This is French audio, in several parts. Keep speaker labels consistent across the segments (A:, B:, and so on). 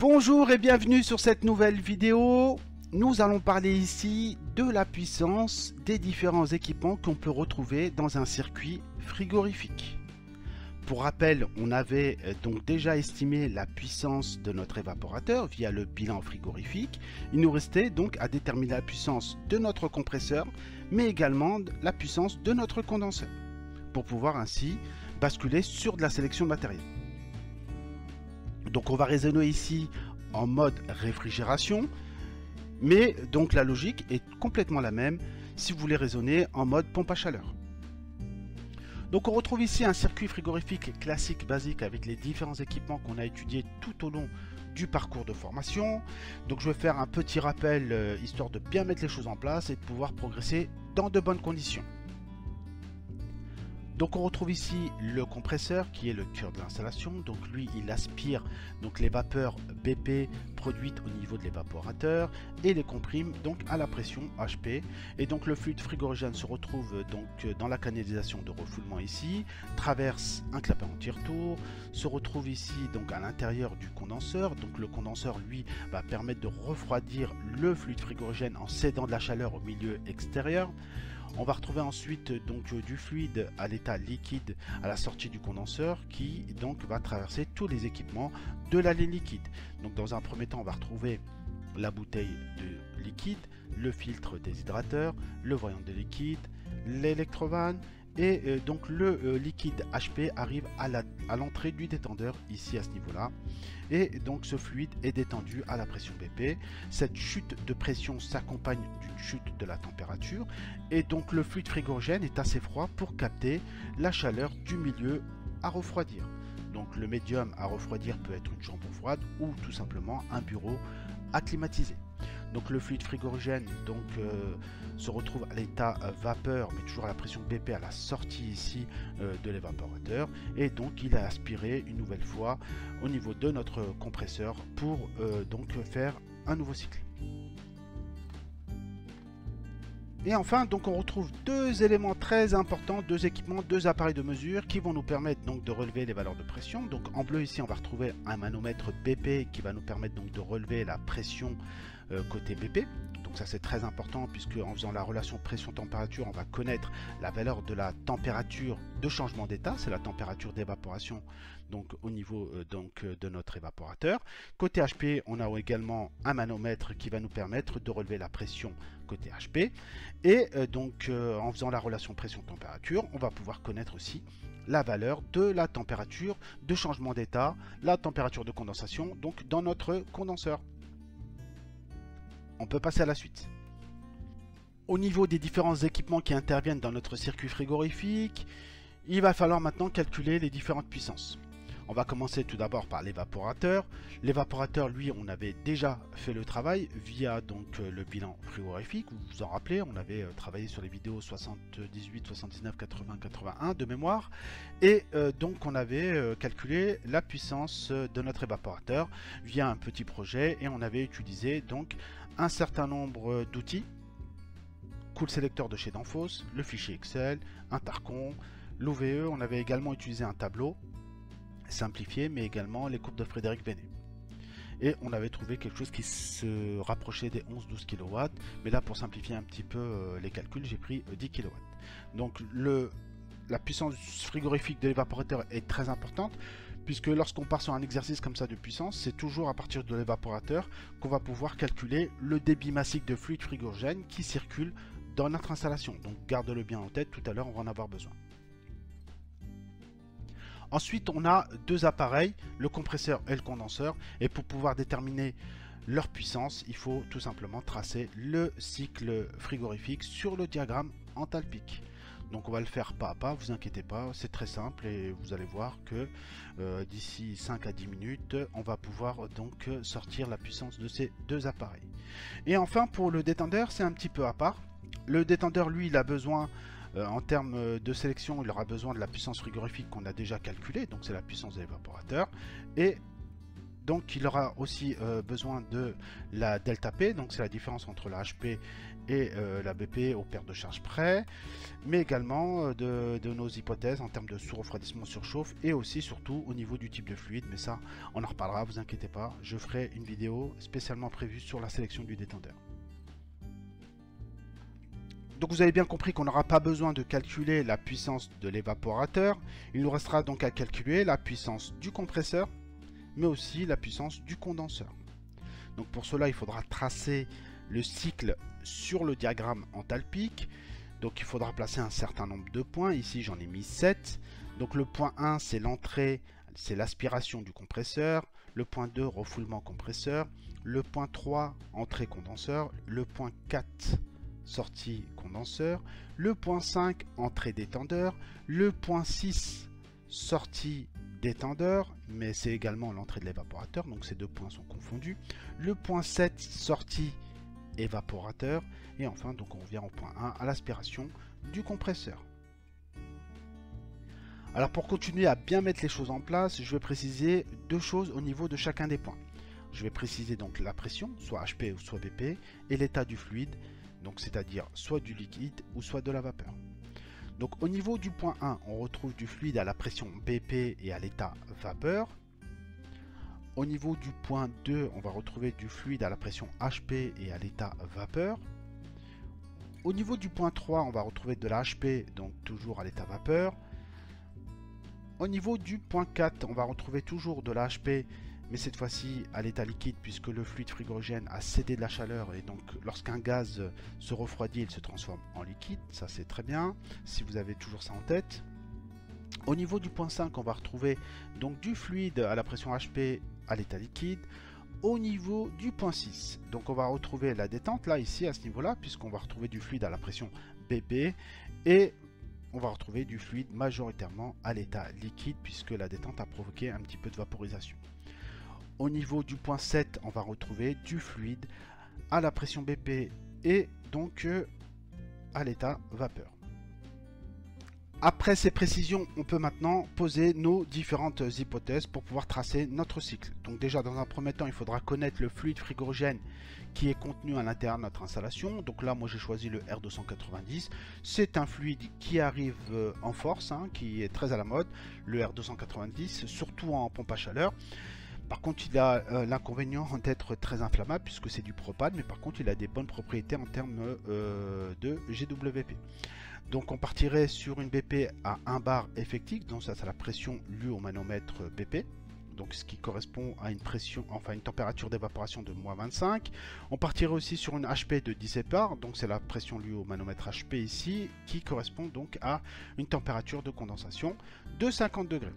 A: Bonjour et bienvenue sur cette nouvelle vidéo. Nous allons parler ici de la puissance des différents équipements qu'on peut retrouver dans un circuit frigorifique. Pour rappel, on avait donc déjà estimé la puissance de notre évaporateur via le bilan frigorifique. Il nous restait donc à déterminer la puissance de notre compresseur, mais également la puissance de notre condenseur, pour pouvoir ainsi basculer sur de la sélection de matériel. Donc on va raisonner ici en mode réfrigération, mais donc la logique est complètement la même si vous voulez raisonner en mode pompe à chaleur. Donc on retrouve ici un circuit frigorifique classique basique avec les différents équipements qu'on a étudiés tout au long du parcours de formation. Donc je vais faire un petit rappel histoire de bien mettre les choses en place et de pouvoir progresser dans de bonnes conditions. Donc on retrouve ici le compresseur qui est le cœur de l'installation. Donc lui il aspire donc les vapeurs BP produites au niveau de l'évaporateur et les comprime donc à la pression HP. Et donc le fluide frigorigène se retrouve donc dans la canalisation de refoulement ici, traverse un clapet anti-retour, se retrouve ici donc à l'intérieur du condenseur. Donc le condenseur lui va permettre de refroidir le fluide frigorigène en cédant de la chaleur au milieu extérieur. On va retrouver ensuite donc du fluide à l'état liquide à la sortie du condenseur qui donc va traverser tous les équipements de la ligne liquide. Donc dans un premier temps on va retrouver la bouteille de liquide, le filtre déshydrateur, le voyant de liquide, l'électrovanne et donc le liquide HP arrive à l'entrée du détendeur ici à ce niveau là et donc ce fluide est détendu à la pression BP. Cette chute de pression s'accompagne d'une chute de la température et donc le fluide frigorigène est assez froid pour capter la chaleur du milieu à refroidir. Donc le médium à refroidir peut être une chambre froide ou tout simplement un bureau à climatiser. Donc le fluide frigorigène donc, se retrouve à l'état vapeur, mais toujours à la pression BP à la sortie ici de l'évaporateur. Et donc il est aspiré une nouvelle fois au niveau de notre compresseur pour donc faire un nouveau cycle. Et enfin, donc on retrouve deux éléments très importants, deux équipements, deux appareils de mesure qui vont nous permettre donc de relever les valeurs de pression. Donc en bleu ici, on va retrouver un manomètre BP qui va nous permettre donc de relever la pression côté BP. Donc ça c'est très important puisque en faisant la relation pression-température, on va connaître la valeur de la température de changement d'état, c'est la température d'évaporation donc au niveau donc de notre évaporateur. Côté HP, on a également un manomètre qui va nous permettre de relever la pression côté HP. Et donc en faisant la relation pression-température, on va pouvoir connaître aussi la valeur de la température de changement d'état, la température de condensation donc dans notre condenseur. On peut passer à la suite. Au niveau des différents équipements qui interviennent dans notre circuit frigorifique, il va falloir maintenant calculer les différentes puissances. On va commencer tout d'abord par l'évaporateur. L'évaporateur, lui, on avait déjà fait le travail via donc le bilan frigorifique. Vous vous en rappelez, on avait travaillé sur les vidéos 78, 79, 80, 81 de mémoire. Et donc on avait calculé la puissance de notre évaporateur via un petit projet et on avait utilisé donc un certain nombre d'outils. Cool Selector de chez Danfoss, le fichier Excel, un Tarcon, l'OVE. On avait également utilisé un tableau simplifié, mais également les courbes de Frédéric Vénet. Et on avait trouvé quelque chose qui se rapprochait des 11-12 kW, mais là pour simplifier un petit peu les calculs, j'ai pris 10 kW. Donc la puissance frigorifique de l'évaporateur est très importante, puisque lorsqu'on part sur un exercice comme ça de puissance, c'est toujours à partir de l'évaporateur qu'on va pouvoir calculer le débit massique de fluide frigorigène qui circule dans notre installation. Donc garde-le bien en tête, tout à l'heure on va en avoir besoin. Ensuite, on a deux appareils, le compresseur et le condenseur. Et pour pouvoir déterminer leur puissance, il faut tout simplement tracer le cycle frigorifique sur le diagramme enthalpique. Donc on va le faire pas à pas, vous inquiétez pas, c'est très simple et vous allez voir que d'ici 5 à 10 minutes, on va pouvoir donc sortir la puissance de ces deux appareils. Et enfin, pour le détendeur, c'est un petit peu à part. Le détendeur, lui, il a besoin... en termes de sélection, il aura besoin de la puissance frigorifique qu'on a déjà calculée, donc c'est la puissance de l'évaporateur. Et Donc il aura aussi besoin de la delta P, donc c'est la différence entre la HP et la BP au paire de charge près, mais également de nos hypothèses en termes de sous-refroidissement surchauffe et aussi surtout au niveau du type de fluide, mais ça on en reparlera, vous inquiétez pas, je ferai une vidéo spécialement prévue sur la sélection du détendeur. Donc vous avez bien compris qu'on n'aura pas besoin de calculer la puissance de l'évaporateur, il nous restera donc à calculer la puissance du compresseur, mais aussi la puissance du condenseur. Donc pour cela, il faudra tracer le cycle sur le diagramme enthalpique. Donc il faudra placer un certain nombre de points. Ici, j'en ai mis 7. Donc le point 1, c'est l'entrée, c'est l'aspiration du compresseur. Le point 2, refoulement compresseur. Le point 3, entrée condenseur. Le point 4, sortie condenseur. Le point 5, entrée détendeur. Le point 6, sortie détendeur, mais c'est également l'entrée de l'évaporateur, donc ces deux points sont confondus. Le point 7, sortie évaporateur. Et enfin, donc on revient au point 1, à l'aspiration du compresseur. Alors pour continuer à bien mettre les choses en place, je vais préciser deux choses au niveau de chacun des points. Je vais préciser donc la pression, soit HP ou soit BP, et l'état du fluide, donc c'est-à-dire soit du liquide ou soit de la vapeur. Donc au niveau du point 1, on retrouve du fluide à la pression BP et à l'état vapeur. Au niveau du point 2, on va retrouver du fluide à la pression HP et à l'état vapeur. Au niveau du point 3, on va retrouver de la HP, donc toujours à l'état vapeur. Au niveau du point 4, on va retrouver toujours de la HP, mais cette fois-ci à l'état liquide, puisque le fluide frigorigène a cédé de la chaleur, et donc lorsqu'un gaz se refroidit, il se transforme en liquide. Ça c'est très bien, si vous avez toujours ça en tête. Au niveau du point 5, on va retrouver donc du fluide à la pression HP à l'état liquide. Au niveau du point 6, donc on va retrouver la détente là, ici, à ce niveau-là, puisqu'on va retrouver du fluide à la pression BP, et on va retrouver du fluide majoritairement à l'état liquide, puisque la détente a provoqué un petit peu de vaporisation. Au niveau du point 7, on va retrouver du fluide à la pression BP et donc à l'état vapeur. Après ces précisions, on peut maintenant poser nos différentes hypothèses pour pouvoir tracer notre cycle. Donc déjà, dans un premier temps, il faudra connaître le fluide frigorigène qui est contenu à l'intérieur de notre installation. Donc là, moi j'ai choisi le R290. C'est un fluide qui arrive en force, qui est très à la mode, le R290, surtout en pompe à chaleur. Par contre, il a l'inconvénient d'être très inflammable puisque c'est du propane, mais par contre, il a des bonnes propriétés en termes de GWP. Donc, on partirait sur une BP à 1 bar effectif, donc ça c'est la pression lue au manomètre BP. Donc ce qui correspond à une pression, enfin une température d'évaporation de -25. On partirait aussi sur une HP de 17 bars, donc c'est la pression lue au manomètre HP ici, qui correspond donc à une température de condensation de 50 degrés.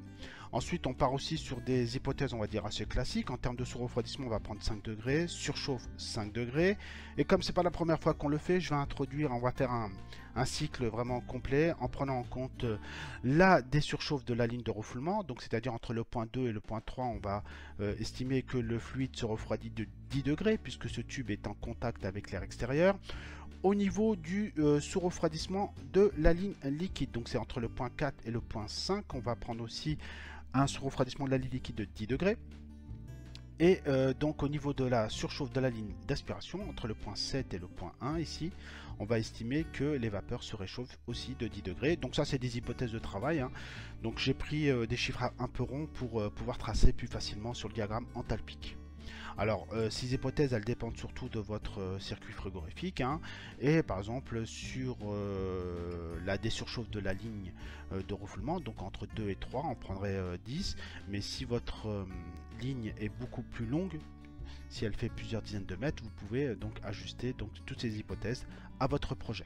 A: Ensuite, on part aussi sur des hypothèses, on va dire, assez classiques. En termes de sous-refroidissement, on va prendre 5 degrés, surchauffe 5 degrés. Et comme c'est pas la première fois qu'on le fait, je vais introduire, on va faire un cycle vraiment complet en prenant en compte la désurchauffe de la ligne de refoulement. Donc, c'est-à-dire entre le point 2 et le point 3, on va estimer que le fluide se refroidit de 10 degrés puisque ce tube est en contact avec l'air extérieur. Au niveau du sous-refroidissement de la ligne liquide, donc c'est entre le point 4 et le point 5, on va prendre aussi un sous-refroidissement de la ligne liquide de 10 degrés. Et donc au niveau de la surchauffe de la ligne d'aspiration, entre le point 7 et le point 1 ici, on va estimer que les vapeurs se réchauffent aussi de 10 degrés. Donc ça c'est des hypothèses de travail, Donc j'ai pris des chiffres un peu ronds pour pouvoir tracer plus facilement sur le diagramme enthalpique. Alors, ces hypothèses, elles dépendent surtout de votre circuit frigorifique. Et par exemple, sur la désurchauffe de la ligne de refoulement, donc entre 2 et 3, on prendrait 10. Mais si votre ligne est beaucoup plus longue, si elle fait plusieurs dizaines de mètres, vous pouvez donc ajuster donc, toutes ces hypothèses à votre projet.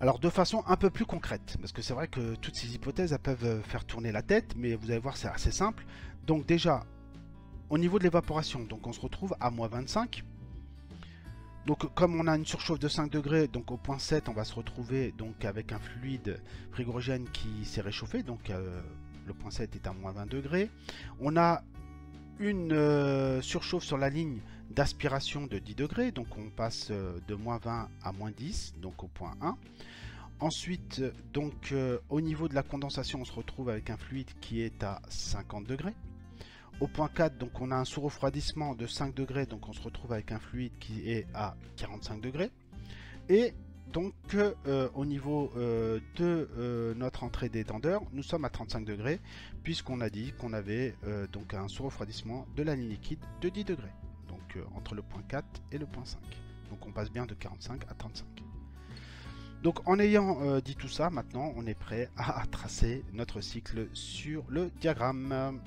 A: Alors de façon un peu plus concrète, parce que c'est vrai que toutes ces hypothèses elles peuvent faire tourner la tête, mais vous allez voir c'est assez simple. Donc déjà, au niveau de l'évaporation, donc on se retrouve à -25. Donc comme on a une surchauffe de 5 degrés, donc au point 7, on va se retrouver donc avec un fluide frigorigène qui s'est réchauffé, donc le point 7 est à -20 degrés. On a une surchauffe sur la ligne d'aspiration de 10 degrés, donc on passe de -20 à -10, donc au point 1. Ensuite, donc au niveau de la condensation, on se retrouve avec un fluide qui est à 50 degrés. au point 4, donc on a un sous-refroidissement de 5 degrés, donc on se retrouve avec un fluide qui est à 45 degrés. Et donc au niveau de notre entrée d'étendeur, nous sommes à 35 degrés, puisqu'on a dit qu'on avait donc un sous-refroidissement de la ligne liquide de 10 degrés. Donc entre le point 4 et le point 5. Donc on passe bien de 45 à 35. Donc en ayant dit tout ça, maintenant on est prêt à tracer notre cycle sur le diagramme.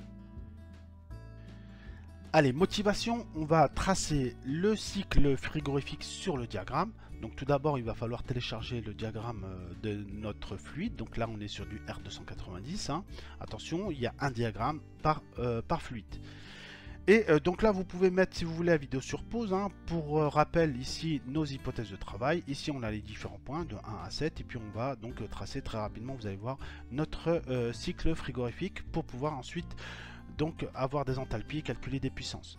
A: Allez, motivation, on va tracer le cycle frigorifique sur le diagramme. Donc tout d'abord, il va falloir télécharger le diagramme de notre fluide. Donc là, on est sur du R290. Hein. Attention, il y a un diagramme par fluide. Et donc là, vous pouvez mettre, si vous voulez, la vidéo sur pause. Hein. Pour rappel, ici, nos hypothèses de travail. Ici, on a les différents points de 1 à 7. Et puis, on va donc tracer très rapidement, vous allez voir, notre cycle frigorifique pour pouvoir ensuite donc avoir des enthalpies et calculer des puissances.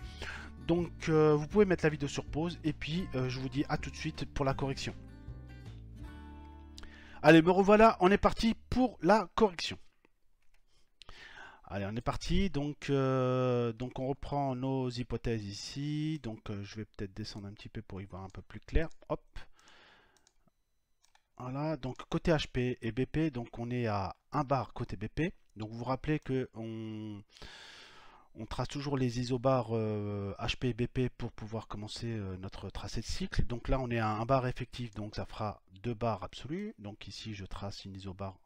A: Donc vous pouvez mettre la vidéo sur pause et puis je vous dis à tout de suite pour la correction. Allez, me revoilà, on est parti pour la correction. Allez, on est parti, donc on reprend nos hypothèses ici. Donc je vais peut-être descendre un petit peu pour y voir un peu plus clair. Hop. Voilà, donc côté HP et BP, donc on est à 1 bar côté BP. Donc vous vous rappelez que on trace toujours les isobars HP et BP pour pouvoir commencer notre tracé de cycle. Donc là on est à 1 bar effectif, donc ça fera 2 bars absolus. Donc ici je trace une isobar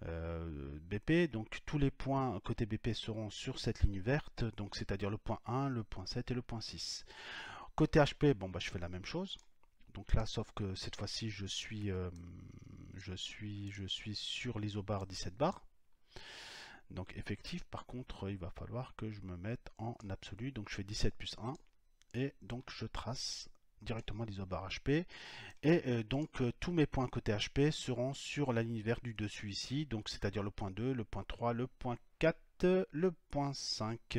A: BP. Donc tous les points côté BP seront sur cette ligne verte, donc c'est-à-dire le point 1, le point 7 et le point 6. Côté HP, bon bah je fais la même chose. Donc là, sauf que cette fois-ci, je suis sur l'isobar 17 bar. Donc effectif, par contre, il va falloir que je me mette en absolu. Donc je fais 17 plus 1. Et donc je trace directement l'isobar HP. Et donc tous mes points côté HP seront sur la ligne verte du dessus ici. Donc c'est-à-dire le point 2, le point 3, le point 4, le point 5.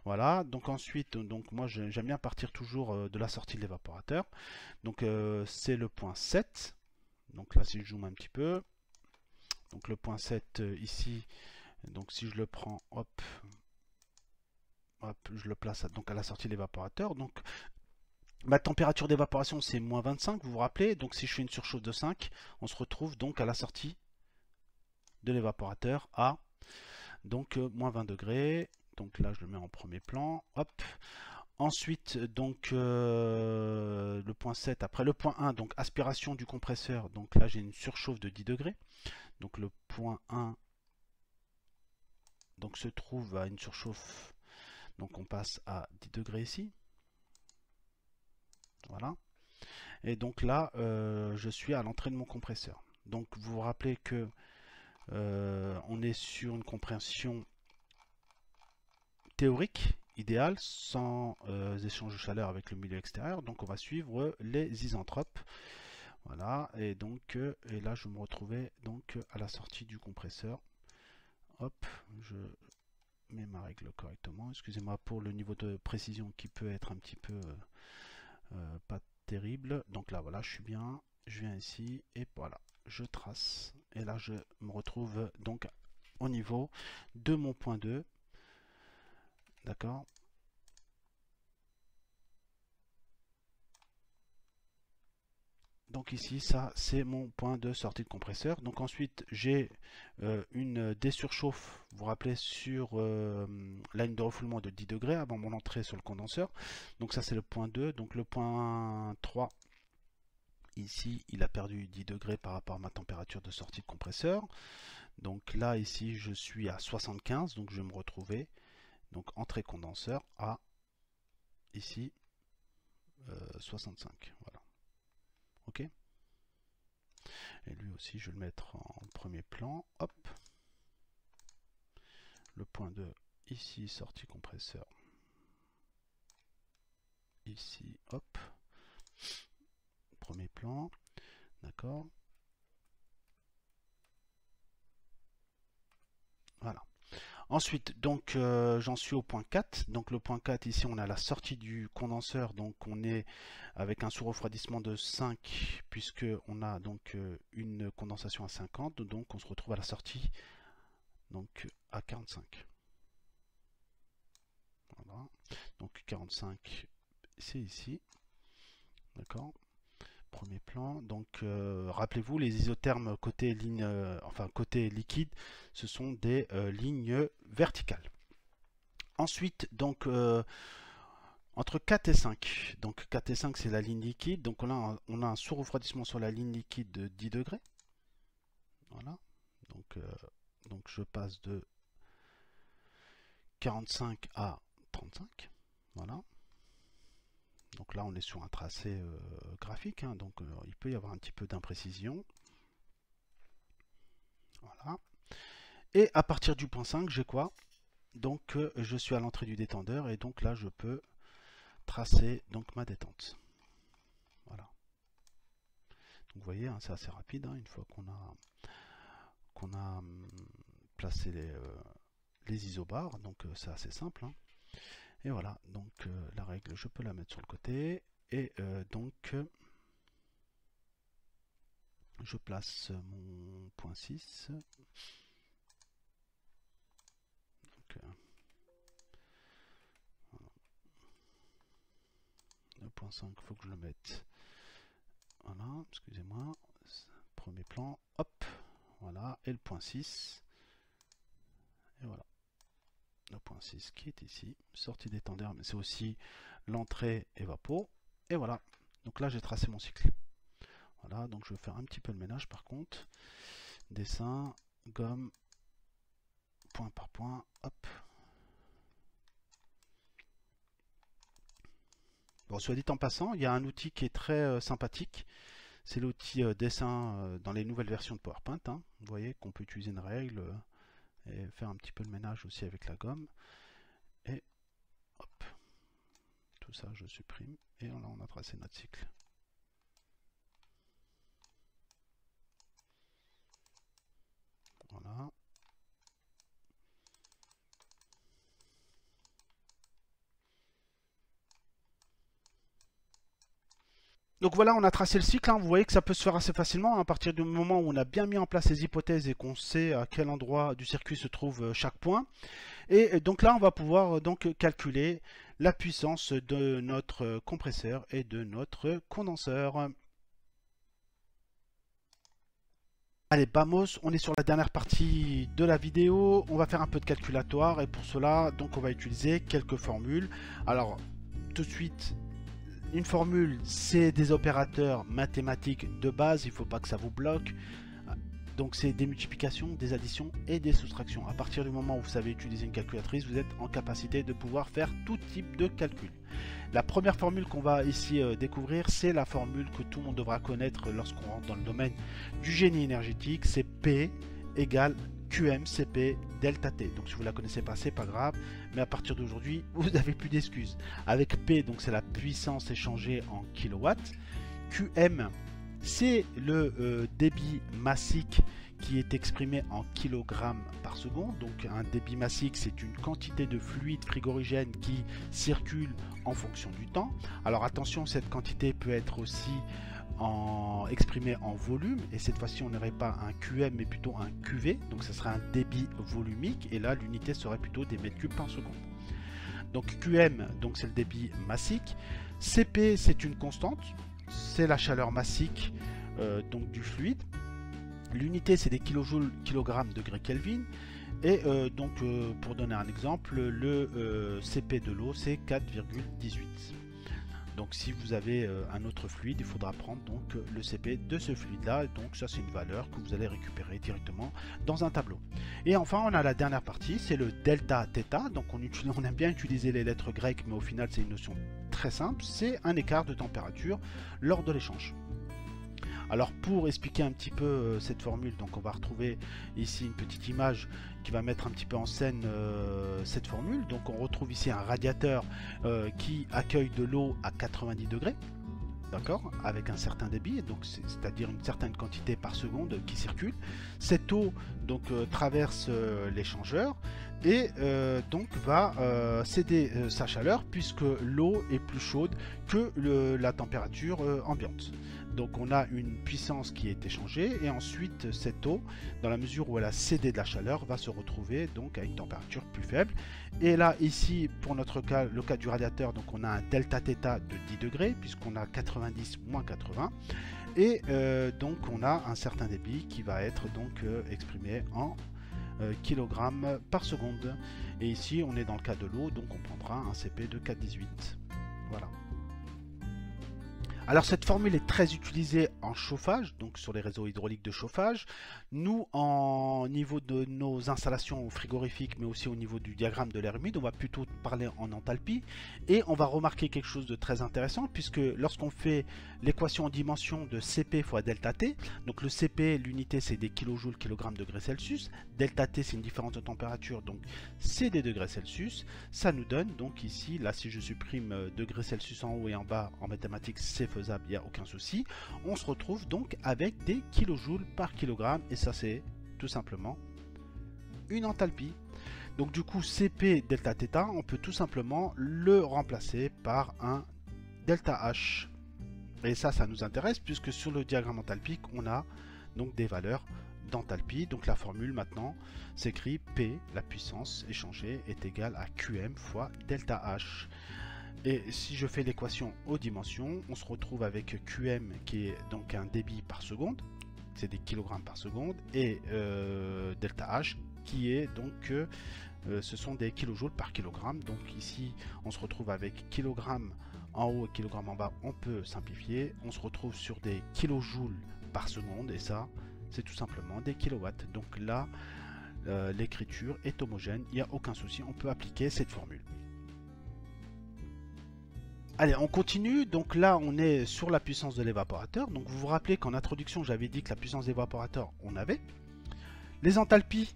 A: Voilà, donc ensuite, donc moi j'aime bien partir toujours de la sortie de l'évaporateur. Donc c'est le point 7. Donc là si je zoome un petit peu, donc le point 7 ici, donc si je le prends, hop, je le place donc à la sortie de l'évaporateur. Donc ma température d'évaporation c'est moins 25, vous vous rappelez. Donc si je fais une surchauffe de 5, on se retrouve donc à la sortie de l'évaporateur à donc moins 20 degrés. Donc là je le mets en premier plan, hop. Ensuite, donc le point 7, après le point 1, donc aspiration du compresseur, donc là j'ai une surchauffe de 10 degrés. Donc le point 1 donc, se trouve à une surchauffe, donc on passe à 10 degrés ici. Voilà. Et donc là, je suis à l'entrée de mon compresseur. Donc vous vous rappelez que on est sur une compression théorique idéal, sans échange de chaleur avec le milieu extérieur. Donc on va suivre les isentropes. Voilà, et donc et là je me retrouvais donc à la sortie du compresseur. Hop, je mets ma règle correctement. Excusez-moi pour le niveau de précision qui peut être un petit peu pas terrible. Donc là voilà, je suis bien, je viens ici et voilà, je trace. Et là je me retrouve donc au niveau de mon point 2. D'accord. Donc ici, ça c'est mon point de sortie de compresseur. Donc ensuite, j'ai une désurchauffe, vous vous rappelez, sur la ligne de refoulement de 10 degrés avant mon entrée sur le condenseur. Donc ça c'est le point 2. Donc le point 3, ici, il a perdu 10 degrés par rapport à ma température de sortie de compresseur. Donc là, ici, je suis à 75, donc je vais me retrouver, donc entrée condenseur à, ici, 65. Voilà. Ok. Et lui aussi, je vais le mettre en premier plan. Hop. Le point 2, ici, sortie compresseur. Ici, hop. Premier plan. D'accord. Voilà. Ensuite, donc j'en suis au point 4. Donc le point 4, ici on a la sortie du condenseur. Donc on est avec un sous-refroidissement de 5 puisque on a donc une condensation à 50. Donc on se retrouve à la sortie donc à 45. Voilà. Donc 45, c'est ici. D'accord. Premier plan. Donc rappelez-vous, les isothermes côté ligne, enfin côté liquide, ce sont des lignes verticales. Ensuite, donc entre 4 et 5. Donc 4 et 5, c'est la ligne liquide. Donc on a un sous-refroidissement sur la ligne liquide de 10 degrés. Voilà. Donc je passe de 45 à 35. Voilà. Donc là, on est sur un tracé graphique, hein, donc il peut y avoir un petit peu d'imprécision. Voilà. Et à partir du point 5, j'ai quoi? Donc je suis à l'entrée du détendeur et donc là, je peux tracer donc ma détente. Voilà. Donc vous voyez, hein, c'est assez rapide, hein, une fois qu'on a placé les isobars, donc c'est assez simple. Hein. Et voilà, donc la règle, je peux la mettre sur le côté. Et donc, je place mon point 6. Donc, le point 5, il faut que je le mette. Voilà, excusez-moi. Premier plan, hop, voilà. Et le point 6. Et voilà. Le point 6 qui est ici, sortie d'étendard, mais c'est aussi l'entrée évapo. Et voilà, donc là j'ai tracé mon cycle. Voilà, donc je vais faire un petit peu le ménage par contre. Dessin, gomme, point par point, hop. Bon, soit dit en passant, il y a un outil qui est très sympathique. C'est l'outil dessin dans les nouvelles versions de PowerPoint. Hein. Vous voyez qu'on peut utiliser une règle et faire un petit peu le ménage aussi avec la gomme. Et hop, tout ça je supprime. Et là on a tracé notre cycle. Voilà. Donc voilà, on a tracé le cycle, hein. Vous voyez que ça peut se faire assez facilement hein, à partir du moment où on a bien mis en place les hypothèses et qu'on sait à quel endroit du circuit se trouve chaque point. Et donc là, on va pouvoir donc calculer la puissance de notre compresseur et de notre condenseur. Allez, vamos, on est sur la dernière partie de la vidéo. On va faire un peu de calculatoire et pour cela, donc on va utiliser quelques formules. Alors, tout de suite, une formule, c'est des opérateurs mathématiques de base, il ne faut pas que ça vous bloque. Donc c'est des multiplications, des additions et des soustractions. À partir du moment où vous savez utiliser une calculatrice, vous êtes en capacité de pouvoir faire tout type de calcul. La première formule qu'on va ici découvrir, c'est la formule que tout le monde devra connaître lorsqu'on rentre dans le domaine du génie énergétique, c'est P égale QMCP delta T. Donc si vous ne la connaissez pas, c'est pas grave, mais à partir d'aujourd'hui, vous n'avez plus d'excuses. Avec P, donc c'est la puissance échangée en kilowatts. QM, c'est le débit massique qui est exprimé en kilogrammes par seconde. Donc un débit massique, c'est une quantité de fluide frigorigène qui circule en fonction du temps. Alors attention, cette quantité peut être aussi exprimé en volume, et cette fois-ci on n'aurait pas un QM mais plutôt un QV, donc ça serait un débit volumique, et là l'unité serait plutôt des mètres cubes par seconde. Donc QM, donc c'est le débit massique. CP, c'est une constante, c'est la chaleur massique donc du fluide. L'unité, c'est des kilojoules, kilogrammes, degrés Kelvin. Et donc pour donner un exemple, le CP de l'eau, c'est 4,18. Donc si vous avez un autre fluide, il faudra prendre donc le CP de ce fluide-là. Donc ça, c'est une valeur que vous allez récupérer directement dans un tableau. Et enfin, on a la dernière partie, c'est le delta θ. Donc on aime bien utiliser les lettres grecques, mais au final, c'est une notion très simple. C'est un écart de température lors de l'échange. Alors pour expliquer un petit peu cette formule, donc on va retrouver ici une petite image qui va mettre un petit peu en scène cette formule. Donc on retrouve ici un radiateur qui accueille de l'eau à 90 degrés, d'accord, avec un certain débit, donc c'est-à-dire une certaine quantité par seconde qui circule. Cette eau donc traverse l'échangeur et donc va céder sa chaleur puisque l'eau est plus chaude que la température ambiante. Donc on a une puissance qui est échangée et ensuite cette eau, dans la mesure où elle a cédé de la chaleur, va se retrouver donc à une température plus faible. Et là ici pour notre cas, le cas du radiateur, donc on a un delta θ de 10 degrés puisqu'on a 90 moins 80 et donc on a un certain débit qui va être donc exprimé en kilogrammes par seconde. Et ici on est dans le cas de l'eau, donc on prendra un CP de 4,18. Voilà. Alors cette formule est très utilisée en chauffage, donc sur les réseaux hydrauliques de chauffage. Nous, au niveau de nos installations frigorifiques, mais aussi au niveau du diagramme de l'air humide, on va plutôt parler en enthalpie. Et on va remarquer quelque chose de très intéressant, puisque lorsqu'on fait l'équation en dimension de CP fois delta T, donc le CP, l'unité c'est des kilojoules, kilogrammes degrés Celsius, delta T c'est une différence de température, donc c'est des degrés Celsius, ça nous donne donc ici, là si je supprime degrés Celsius en haut et en bas, en mathématiques c'est faisable, il n'y a aucun souci, on se retrouve donc avec des kilojoules par kilogramme, et ça c'est tout simplement une enthalpie. Donc du coup CP delta θ, on peut tout simplement le remplacer par un delta H. Et ça nous intéresse puisque sur le diagramme enthalpique, on a donc des valeurs d'enthalpie. Donc la formule maintenant s'écrit P, la puissance échangée, est égale à QM fois delta H. Et si je fais l'équation aux dimensions, on se retrouve avec QM qui est donc un débit par seconde, c'est des kilogrammes par seconde, et delta H qui est donc, ce sont des kilojoules par kilogramme. Donc ici, on se retrouve avec kilogrammes en haut et kilogrammes en bas, on peut simplifier. On se retrouve sur des kilojoules par seconde, et ça, c'est tout simplement des kilowatts. Donc là, l'écriture est homogène, il n'y a aucun souci, on peut appliquer cette formule. Allez, on continue. Donc là, on est sur la puissance de l'évaporateur. Donc vous vous rappelez qu'en introduction, j'avais dit que la puissance d'évaporateur, on avait. Les enthalpies,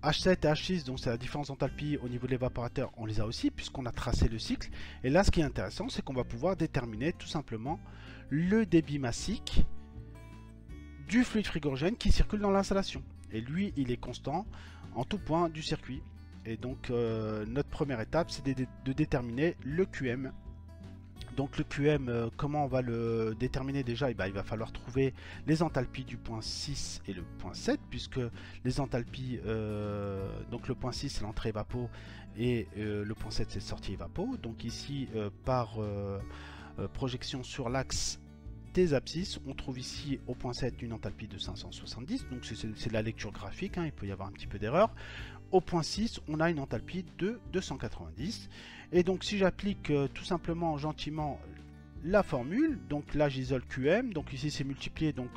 A: H7 et H6, donc c'est la différence d'enthalpie au niveau de l'évaporateur, on les a aussi puisqu'on a tracé le cycle. Et là, ce qui est intéressant, c'est qu'on va pouvoir déterminer tout simplement le débit massique du fluide frigorigène qui circule dans l'installation. Et lui, il est constant en tout point du circuit. Et donc, notre première étape, c'est de déterminer le QM. Donc le QM, comment on va le déterminer déjà? Il va falloir trouver les enthalpies du point 6 et le point 7, puisque les enthalpies, donc le point 6 c'est l'entrée évapo et le point 7 c'est sortie évapo. Donc ici, par projection sur l'axe des abscisses, on trouve ici au point 7 une enthalpie de 570, donc c'est de la lecture graphique, hein, il peut y avoir un petit peu d'erreur. Au point 6, on a une enthalpie de 290. Et donc si j'applique tout simplement gentiment la formule, donc là j'isole QM, donc ici c'est multiplié, donc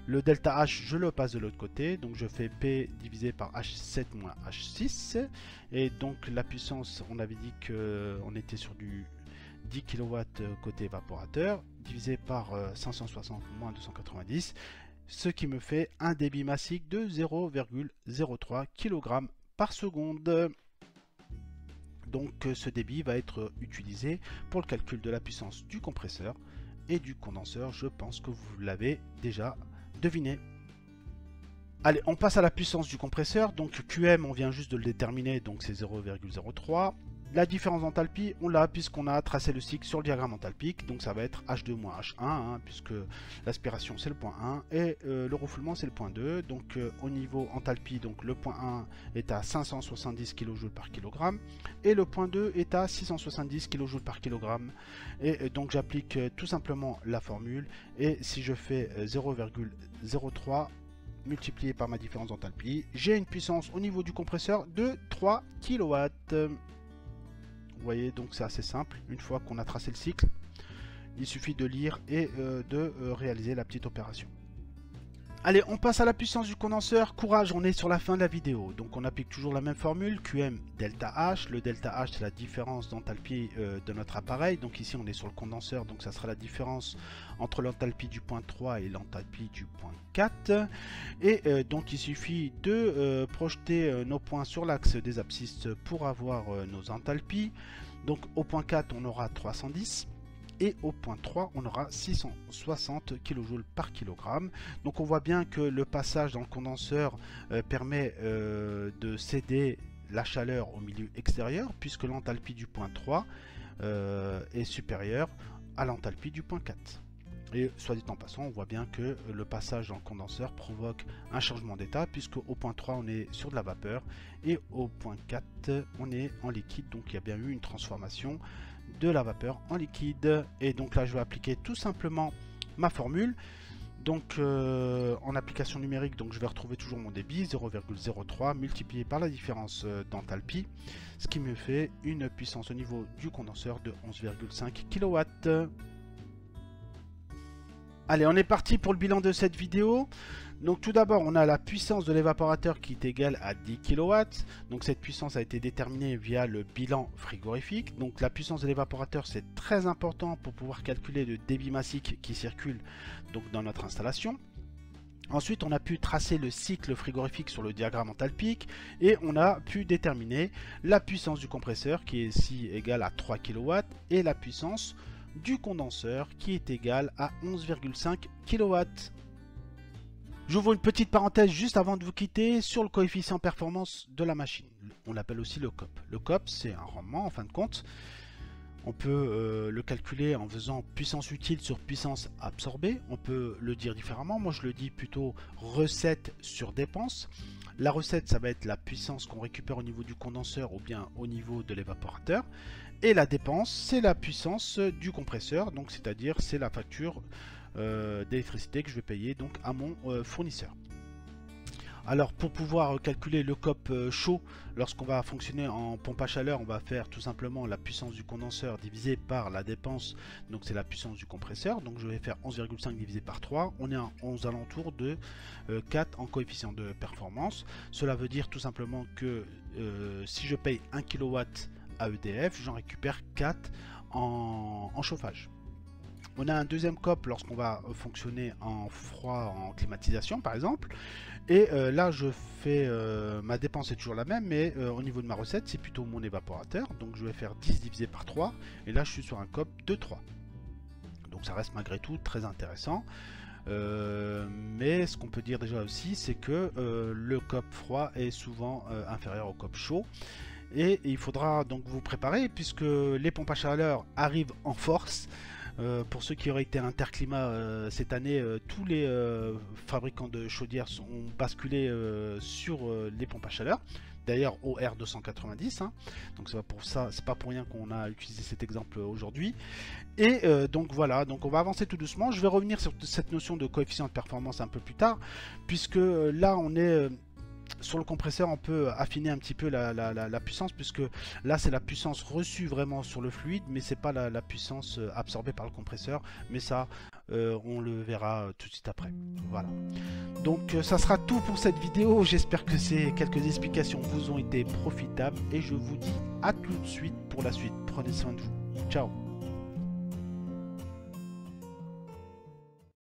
A: le delta H je le passe de l'autre côté, donc je fais P divisé par H7 moins H6, et donc la puissance, on avait dit qu'on était sur du 10 kW côté évaporateur, divisé par 560 moins 290, ce qui me fait un débit massique de 0,03 kg par seconde. Donc ce débit va être utilisé pour le calcul de la puissance du compresseur et du condenseur. Je pense que vous l'avez déjà deviné. Allez, on passe à la puissance du compresseur. Donc QM, on vient juste de le déterminer, donc c'est 0,03. La différence d'enthalpie, on l'a puisqu'on a tracé le cycle sur le diagramme enthalpique. Donc ça va être H2 moins H1, hein, puisque l'aspiration c'est le point 1 et le refoulement c'est le point 2. Donc au niveau enthalpie, donc le point 1 est à 570 kJ par kg et le point 2 est à 670 kJ par kg. Et donc j'applique tout simplement la formule, et si je fais 0,03 multiplié par ma différence d'enthalpie, j'ai une puissance au niveau du compresseur de 3 kW. Vous voyez, donc c'est assez simple. Une fois qu'on a tracé le cycle, il suffit de lire et de réaliser la petite opération. Allez, on passe à la puissance du condenseur. Courage, on est sur la fin de la vidéo. Donc on applique toujours la même formule, QM delta H. Le delta H, c'est la différence d'enthalpie de notre appareil. Donc ici, on est sur le condenseur, donc ça sera la différence entre l'enthalpie du point 3 et l'enthalpie du point 4. Et donc il suffit de projeter nos points sur l'axe des abscisses pour avoir nos enthalpies. Donc au point 4, on aura 310. Et au point 3, on aura 660 kJ par kg. Donc on voit bien que le passage dans le condenseur permet de céder la chaleur au milieu extérieur, puisque l'enthalpie du point 3 est supérieure à l'enthalpie du point 4. Et soit dit en passant, on voit bien que le passage dans le condenseur provoque un changement d'état, puisque au point 3 on est sur de la vapeur et au point 4 on est en liquide. Donc il y a bien eu une transformation de la vapeur en liquide. Et donc là je vais appliquer tout simplement ma formule. Donc en application numérique, donc je vais retrouver toujours mon débit 0,03 multiplié par la différence d'enthalpie, ce qui me fait une puissance au niveau du condenseur de 11,5 kW. Allez, on est parti pour le bilan de cette vidéo. Donc tout d'abord, on a la puissance de l'évaporateur qui est égale à 10 kW. Donc cette puissance a été déterminée via le bilan frigorifique. Donc la puissance de l'évaporateur, c'est très important pour pouvoir calculer le débit massique qui circule donc dans notre installation. Ensuite, on a pu tracer le cycle frigorifique sur le diagramme enthalpique et on a pu déterminer la puissance du compresseur qui est ici égale à 3 kW et la puissance du condenseur qui est égale à 11,5 kW. J'ouvre une petite parenthèse juste avant de vous quitter sur le coefficient performance de la machine. On l'appelle aussi le COP. Le COP, c'est un rendement en fin de compte. On peut le calculer en faisant puissance utile sur puissance absorbée. On peut le dire différemment. Moi, je le dis plutôt recette sur dépense. La recette, ça va être la puissance qu'on récupère au niveau du condenseur ou bien au niveau de l'évaporateur. Et la dépense, c'est la puissance du compresseur. Donc, c'est-à-dire, c'est la facture d'électricité que je vais payer donc à mon fournisseur. Alors pour pouvoir calculer le COP chaud, lorsqu'on va fonctionner en pompe à chaleur, on va faire tout simplement la puissance du condenseur divisé par la dépense, donc c'est la puissance du compresseur. Donc je vais faire 11,5 divisé par 3, on est aux alentours de 4 en coefficient de performance. Cela veut dire tout simplement que si je paye 1 kW à EDF, j'en récupère 4 en chauffage. On a un deuxième COP lorsqu'on va fonctionner en froid, en climatisation par exemple. Et là je fais, ma dépense est toujours la même, mais au niveau de ma recette c'est plutôt mon évaporateur. Donc je vais faire 10 divisé par 3. Et là je suis sur un COP de 3. Donc ça reste malgré tout très intéressant. Mais ce qu'on peut dire déjà aussi c'est que le COP froid est souvent inférieur au COP chaud. Et il faudra donc vous préparer puisque les pompes à chaleur arrivent en force. Pour ceux qui auraient été interclimat cette année, tous les fabricants de chaudières ont basculé sur les pompes à chaleur. D'ailleurs au R290, hein. Donc c'est pour ça, c'est pas pour rien qu'on a utilisé cet exemple aujourd'hui. Et donc voilà, donc on va avancer tout doucement. Je vais revenir sur cette notion de coefficient de performance un peu plus tard, puisque là on est sur le compresseur, on peut affiner un petit peu la puissance, puisque là c'est la puissance reçue vraiment sur le fluide, mais c'est pas la puissance absorbée par le compresseur. Mais ça, on le verra tout de suite après. Voilà. Donc ça sera tout pour cette vidéo. J'espère que ces quelques explications vous ont été profitables et je vous dis à tout de suite pour la suite. Prenez soin de vous. Ciao.